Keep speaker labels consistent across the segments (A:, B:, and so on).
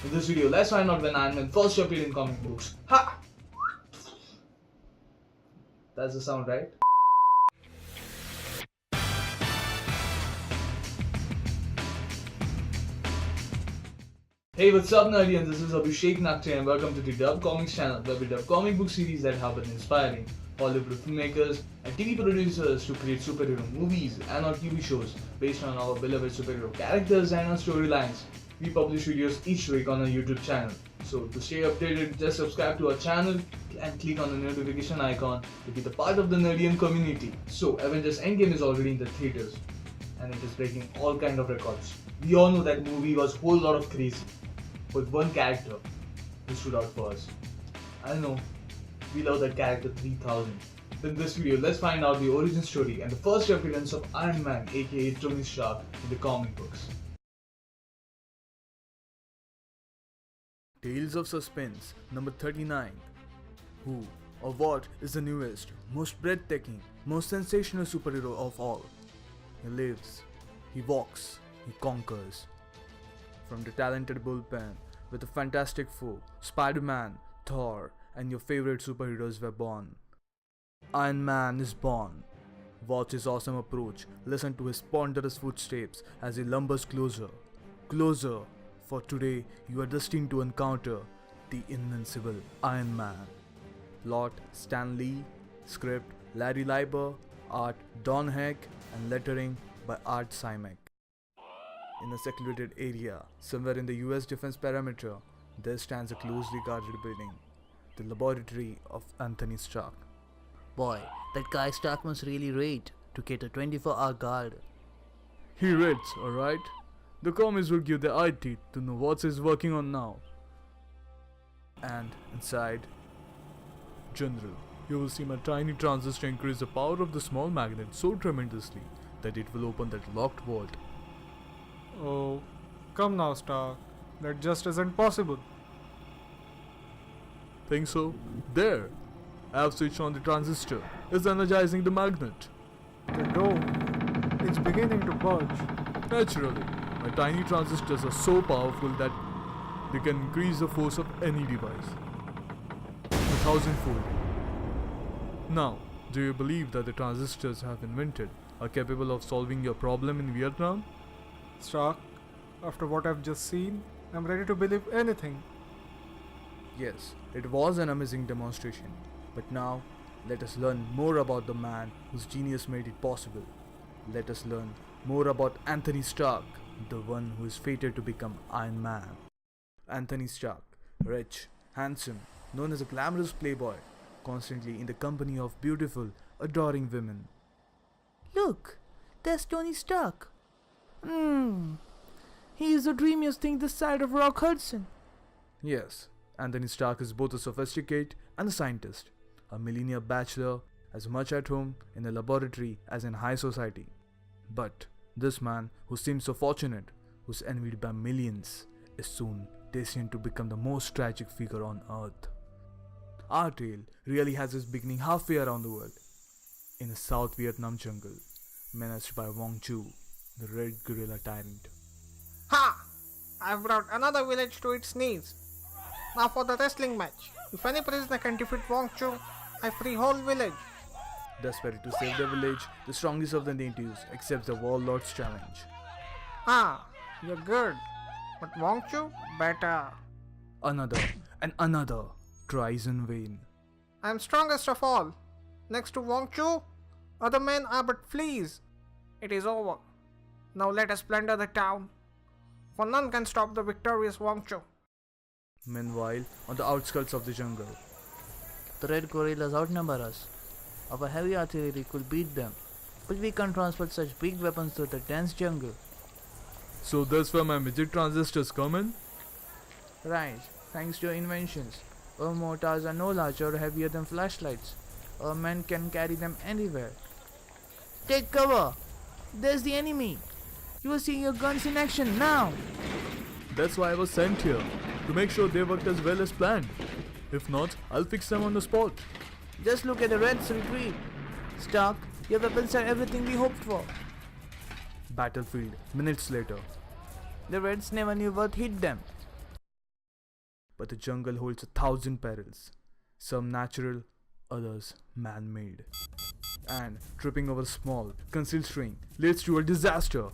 A: In this video, let's find out when Iron Man first appeared in comic books. Ha! That's the sound, right? Hey, what's up nerdians? This is Abhishek Nakate and welcome to the Dub Comics channel where we dub comic book series that have been inspiring Hollywood filmmakers and TV producers to create superhero movies and or TV shows based on our beloved superhero characters and our storylines. We publish videos each week on our YouTube channel. So to stay updated, just subscribe to our channel and click on the notification icon to be the part of the nerdian community. So Avengers Endgame is already in the theaters and it is breaking all kind of records. We all know that movie was a whole lot of crazy, but one character who stood out for us. I know, we love that character 3000. In this video, let's find out the origin story and the first appearance of Iron Man aka Tony Stark in the comic books.
B: Tales of Suspense, number 39. Who or what is the newest, most breathtaking, most sensational superhero of all? He lives, he walks, he conquers. From the talented bullpen with a fantastic foe, Spider-Man, Thor, and your favorite superheroes were born. Iron Man is born. Watch his awesome approach, listen to his ponderous footsteps as he lumbers closer, closer. For today, you are destined to encounter the invincible Iron Man. Plot Stan Lee, script Larry Lieber, art Don Heck, and lettering by Art Simek. In a secluded area, somewhere in the US defense perimeter, there stands a closely guarded building, the laboratory of Anthony Stark.
C: Boy, that guy Stark must really rate to get a 24-hour guard.
B: He rates, alright? The comics will give the eye teeth to know what he's working on now. And inside, General, you will see my tiny transistor increase the power of the small magnet so tremendously that it will open that locked vault.
D: Oh, come now, Stark. That just isn't possible.
B: Think so? There! I have switched on the transistor. It's energizing the magnet.
D: The dome, it's beginning to bulge.
B: Naturally, my tiny transistors are so powerful that they can increase the force of any device 1,000-fold. Now, do you believe that the transistors I have invented are capable of solving your problem in Vietnam?
D: Stark, after what I've just seen, I'm ready to believe anything.
B: Yes, it was an amazing demonstration. But now, let us learn more about the man whose genius made it possible. Let us learn more about Anthony Stark, the one who is fated to become Iron Man. Anthony Stark, rich, handsome, known as a glamorous playboy, constantly in the company of beautiful, adoring women.
C: Look, there's Tony Stark. He is the dreamiest thing this side of Rock Hudson.
B: Yes, Anthony Stark is both a sophisticate and a scientist, a millionaire bachelor, as much at home in the laboratory as in high society. But this man, who seems so fortunate, who's envied by millions, is soon destined to become the most tragic figure on earth. Our tale really has its beginning halfway around the world, in a South Vietnam jungle, menaced by Wong Chu, the red gorilla tyrant.
E: Ha! I've brought another village to its knees. Now for the wrestling match. If any prisoner can defeat Wong Chu, I free whole village.
B: Desperate to save the village, the strongest of the natives accepts the warlord's challenge.
E: Ah, you're good. But Wong Chu, better.
B: Another and another tries in vain.
E: I'm strongest of all. Next to Wong Chu, other men are but fleas. It is over. Now let us plunder the town. For none can stop the victorious Wong Chu.
B: Meanwhile, on the outskirts of the jungle,
C: The red gorillas outnumber us. Our heavy artillery could beat them, but we can't transport such big weapons through the dense jungle.
B: so that's where my midget transistors come in?
C: Right, thanks to your inventions. Our mortars are no larger or heavier than flashlights. Our men can carry them anywhere. Take cover! There's the enemy! You will see your guns in action now!
B: That's why I was sent here, to make sure they worked as well as planned. If not, I'll fix them on the spot.
C: Just look at the Reds' retreat. Stark, your weapons are everything we hoped for.
B: Battlefield, minutes later.
C: The Reds never knew what hit them.
B: but the jungle holds 1,000 perils, some natural, others man-made. And tripping over a small, concealed string leads to a disaster.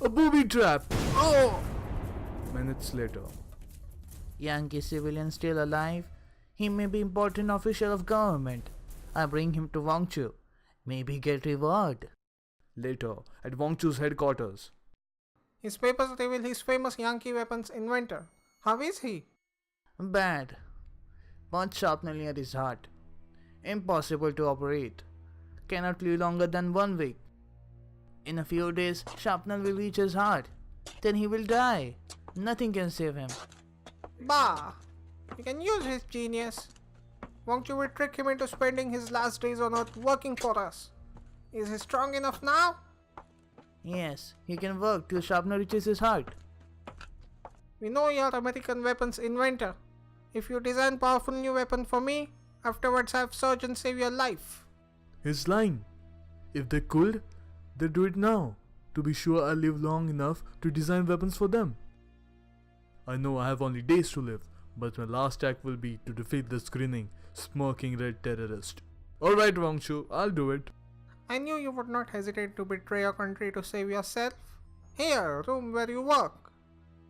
B: A booby trap! Oh! Minutes later,
C: Yankee civilian still alive? He may be important official of government. I bring him to Wangchu. Maybe get reward.
B: later at Wang Chu's headquarters.
E: His papers reveal he's famous Yankee weapons inventor. How is he?
C: Bad. Punch sharpener near his heart. Impossible to operate. Cannot live longer than 1 week. In a few days, sharpener will reach his heart. Then he will die. Nothing can save him.
E: Bah! We can use his genius. Won't you trick him into spending his last days on Earth working for us? Is he strong enough now?
C: Yes, he can work till sharpener reaches his heart.
E: We know you're American weapons inventor. If you design powerful new weapon for me, afterwards have surgeons save your life.
B: He's lying. If they could, they'd do it now. To be sure I'll live long enough to design weapons for them. I know I have only days to live, but my last act will be to defeat this grinning, smirking red terrorist. Alright Wang Chu, I'll do it.
E: I knew you would not hesitate to betray your country to save yourself. Here, room where you work.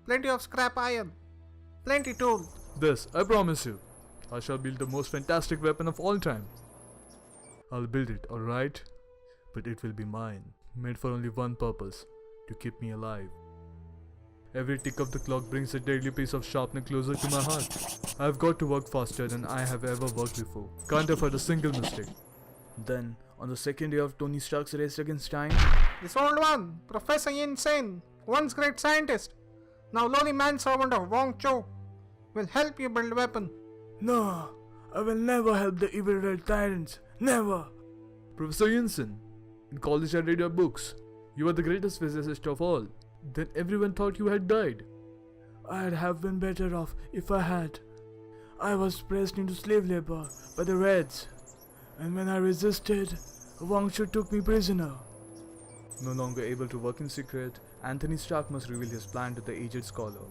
E: Plenty of scrap iron. Plenty tool.
B: This, I promise you. I shall build the most fantastic weapon of all time. I'll build it, alright? But it will be mine, made for only one purpose, to keep me alive. Every tick of the clock brings a deadly piece of sharpener closer to my heart. I've got to work faster than I have ever worked before. Can't afford a single mistake. Then, on the second day of Tony Stark's race against time,
E: This old one, Professor Yin Sen, once great scientist, now lowly manservant of Wong Cho, will help you build weapon.
B: no, I will never help the evil red tyrants. Never! Professor Yinsen, in college I read your books. You are the greatest physicist of all. Then everyone thought you had died. I'd have been better off if I had. I was pressed into slave labor by the Reds. And when I resisted, Wang Chu took me prisoner. No longer able to work in secret, Anthony Stark must reveal his plan to the aged scholar,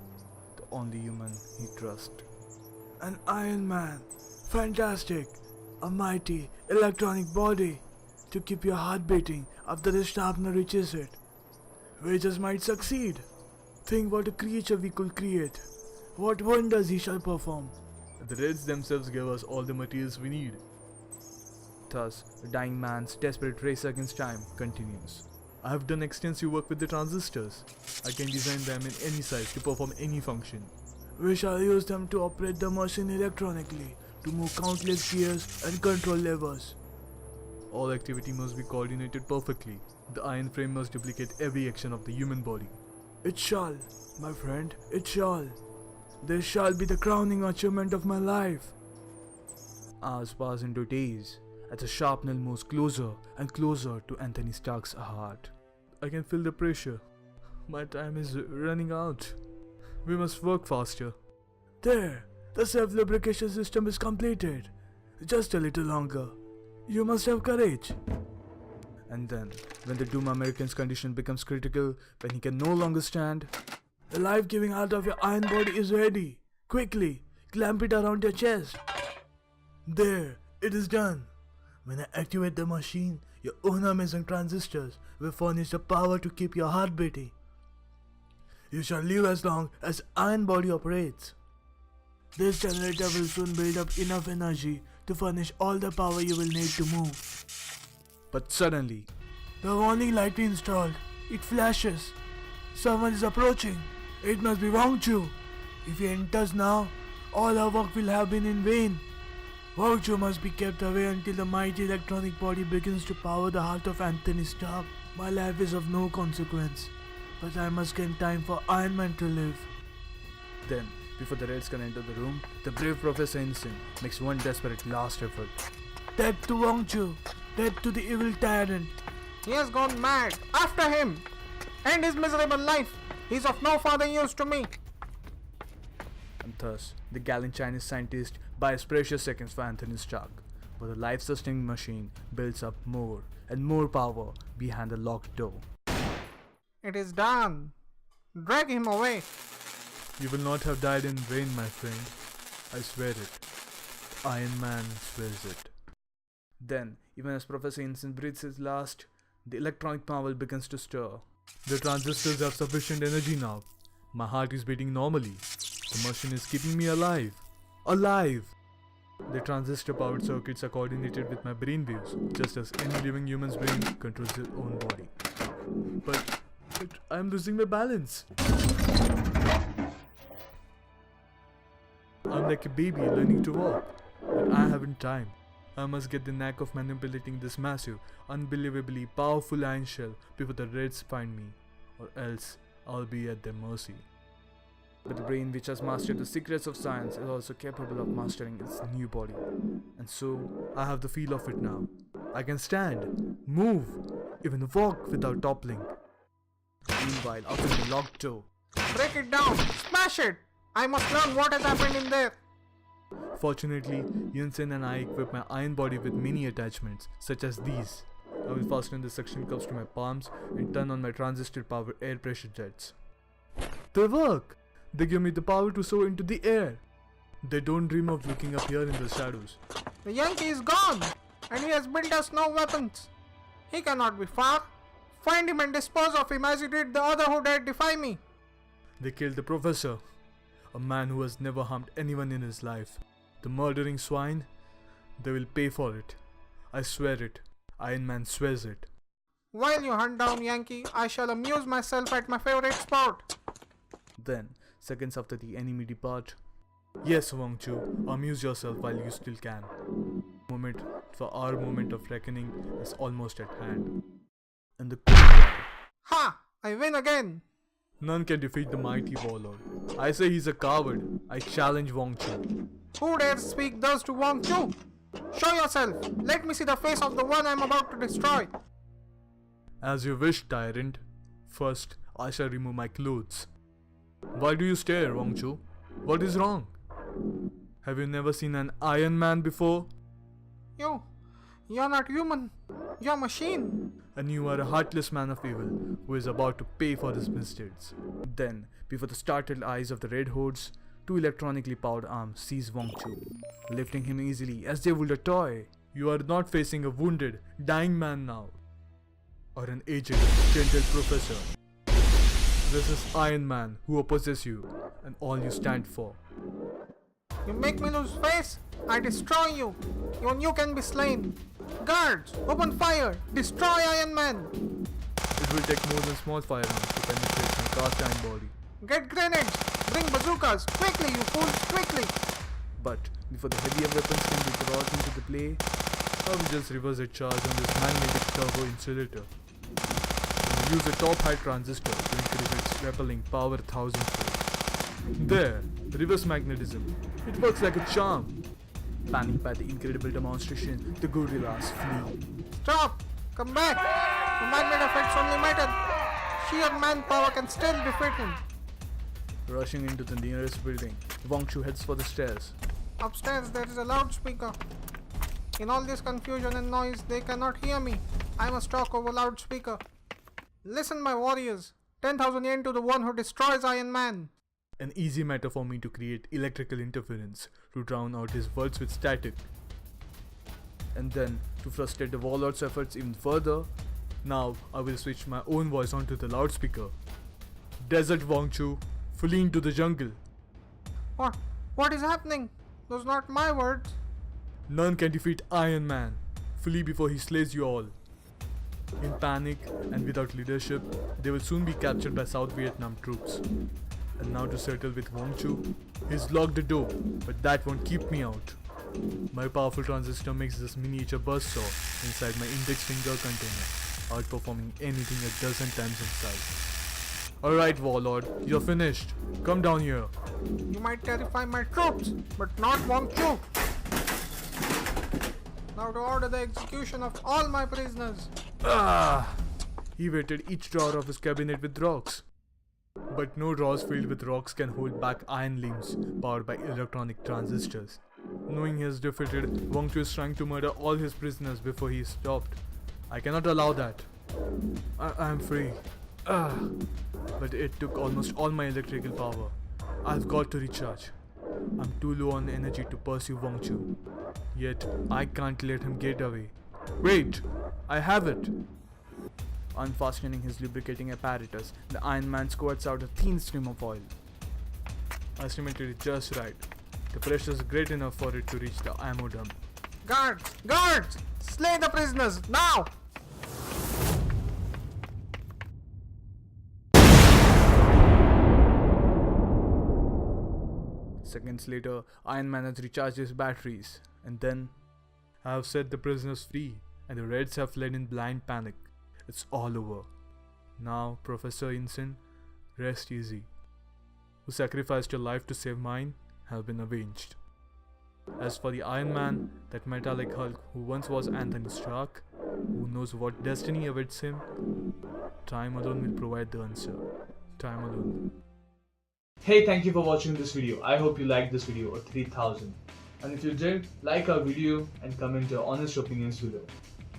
B: the only human he trusts. An Iron Man. Fantastic. A mighty electronic body to keep your heart beating after the sharpener reaches it. We just might succeed. Think what a creature we could create. What wonders he shall perform. The Reds themselves gave us all the materials we need. Thus, the dying man's desperate race against time continues. I have done extensive work with the transistors. I can design them in any size to perform any function. We shall use them to operate the machine electronically, to move countless gears and control levers. All activity must be coordinated perfectly. The iron frame must duplicate every action of the human body. It shall, my friend, it shall. This shall be the crowning achievement of my life. Hours pass into days, as the sharpener moves closer and closer to Anthony Stark's heart. I can feel the pressure. My time is running out. We must work faster. There, the self-lubrication system is completed. Just a little longer. You must have courage. And then, when the Doom American's condition becomes critical, when he can no longer stand, the life-giving heart of your iron body is ready. Quickly, clamp it around your chest. There, it is done. When I activate the machine, your own amazing transistors will furnish the power to keep your heart beating. You shall live as long as iron body operates. This generator will soon build up enough energy to furnish all the power you will need to move. But suddenly, the warning light we installed, it flashes. Someone is approaching. It must be Wang Chu. If he enters now, all our work will have been in vain. Wang Chu must be kept away until the mighty electronic body begins to power the heart of Anthony Stark. My life is of no consequence, but I must gain time for Iron Man to live. Then, before the Reds can enter the room, the brave Professor Insane makes one desperate last effort. Death to Wang Chu! Death to the evil tyrant!
E: He has gone mad. After him! End his miserable life. He's of no further use to me.
B: And thus, the gallant Chinese scientist buys precious seconds for Anthony Stark, but the life-sustaining machine builds up more and more power behind the locked door.
E: It is done. Drag him away.
B: You will not have died in vain, my friend. I swear it. Iron Man swears it. Then, even as Professor Instant breathes his last, the electronic marvel begins to stir. The transistors have sufficient energy now. My heart is beating normally. The machine is keeping me alive. Alive! The transistor-powered circuits are coordinated with my brain waves, just as any living human's brain controls its own body. But I am losing my balance. I'm like a baby learning to walk, but I haven't time. I must get the knack of manipulating this massive, unbelievably powerful iron shell before the Reds find me, or else I'll be at their mercy. But the brain which has mastered the secrets of science is also capable of mastering its new body. And so, I have the feel of it now. I can stand, move, even walk without toppling. Meanwhile, out of the locked door.
E: Break it down! Smash it! I must learn what has happened in there!
B: Fortunately, Yunsen and I equip my iron body with many attachments, such as these. I will fasten the suction cups to my palms and turn on my transistor-powered air pressure jets. They work! They give me the power to soar into the air. They don't dream of looking up here in the shadows.
E: The Yankee is gone! And he has built us no weapons. He cannot be far. Find him and dispose of him as he did the other who dared defy me.
B: They killed the professor, a man who has never harmed anyone in his life. The murdering swine, they will pay for it. I swear it. Iron Man swears it.
E: While you hunt down Yankee, I shall amuse myself at my favorite sport.
B: Then, seconds after the enemy depart, yes, Wang Chu, amuse yourself while you still can. Our moment of reckoning is almost at hand. In the cold water,
E: Ha! I win again!
B: none can defeat the mighty warlord. I say he's a coward. I challenge Wang Chu.
E: Who dares speak thus to Wang Chu? Show yourself! Let me see the face of the one I am about to destroy!
B: As you wish, tyrant. First, I shall remove my clothes. Why do you stare, Wang Chu? What is wrong? Have you never seen an Iron Man before?
E: You're not human. You're machine.
B: And you are a heartless man of evil who is about to pay for his misdeeds. Then, before the startled eyes of the Red Hordes, two electronically powered arms seize Wang Chu, lifting him easily as they would a toy. You are not facing a wounded, dying man now, or an aged, gentle professor. This is Iron Man who opposes you and all you stand for.
E: You make me lose face. I destroy you. Even you can be slain. Guards, open fire. Destroy Iron Man.
B: It will take more than small firearms to penetrate my cast iron body.
E: Get grenades. Bring bazookas. Quickly, you fools, quickly.
B: But before the heavier weapons can be brought into the play, I will just reverse a charge on this magnetic turbo insulator. I will use a top height transistor to increase its repelling power 1000-fold. There, reverse magnetism. It works like a charm. Panicked by the incredible demonstration, the gorillas flee.
E: Stop. Come back. The magnet effects only matter. Sheer manpower can still defeat him.
B: Rushing into the nearest building, Wang Chu heads for the stairs.
E: Upstairs there is a loudspeaker. In all this confusion and noise, they cannot hear me. I must talk over loudspeaker. Listen, my warriors. 10,000 yen to the one who destroys Iron Man.
B: An easy matter for me to create electrical interference to drown out his words with static. And then, to frustrate the warlord's efforts even further, now I will switch my own voice onto the loudspeaker. Desert Wang Chu, flee into the jungle.
E: What is happening? Those are not my words.
B: None can defeat Iron Man. Flee before he slays you all. In panic and without leadership, they will soon be captured by South Vietnam troops. And now to settle with Wang Chu, he's locked the door, but that won't keep me out. My powerful transistor makes this miniature buzzsaw inside my index finger container, outperforming anything a dozen times in size. Alright, Warlord, you're finished. Come down here.
E: You might terrify my troops, but not Wang Chu. Now to order the execution of all my prisoners.
B: He weighted each drawer of his cabinet with rocks. But no drawers filled with rocks can hold back iron limbs powered by electronic transistors. Knowing he has defeated, Wang Chu is trying to murder all his prisoners before he is stopped. I cannot allow that. I am free. But it took almost all my electrical power. I've got to recharge. I'm too low on energy to pursue Wong Chu. Yet, I can't let him get away. Wait! I have it! Unfastening his lubricating apparatus, the Iron Man squirts out a thin stream of oil. I estimated it just right. The pressure is great enough for it to reach the ammo dump.
E: Guards! Guards! Slay the prisoners, now!
B: Seconds later, Iron Man has recharged his batteries, and then I have set the prisoners free, and the Reds have fled in blind panic. It's all over. Now, Professor Ensign, rest easy. Who sacrificed your life to save mine have been avenged. As for the Iron Man, that metallic Hulk who once was Anthony Stark, who knows what destiny awaits him, time alone will provide the answer. Time alone.
A: Hey, thank you for watching this video. I hope you liked this video of 3000. And if you did, like our video and comment your honest opinions below.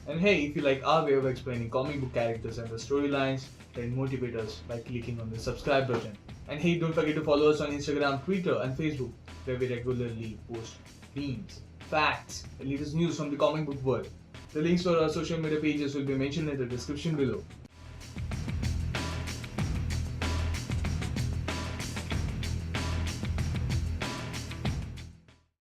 A: And hey, if you like our way of explaining comic book characters and the storylines, then motivate us by clicking on the subscribe button. And hey, don't forget to follow us on Instagram, Twitter and Facebook, where we regularly post memes, facts, and latest news from the comic book world. The links for our social media pages will be mentioned in the description below.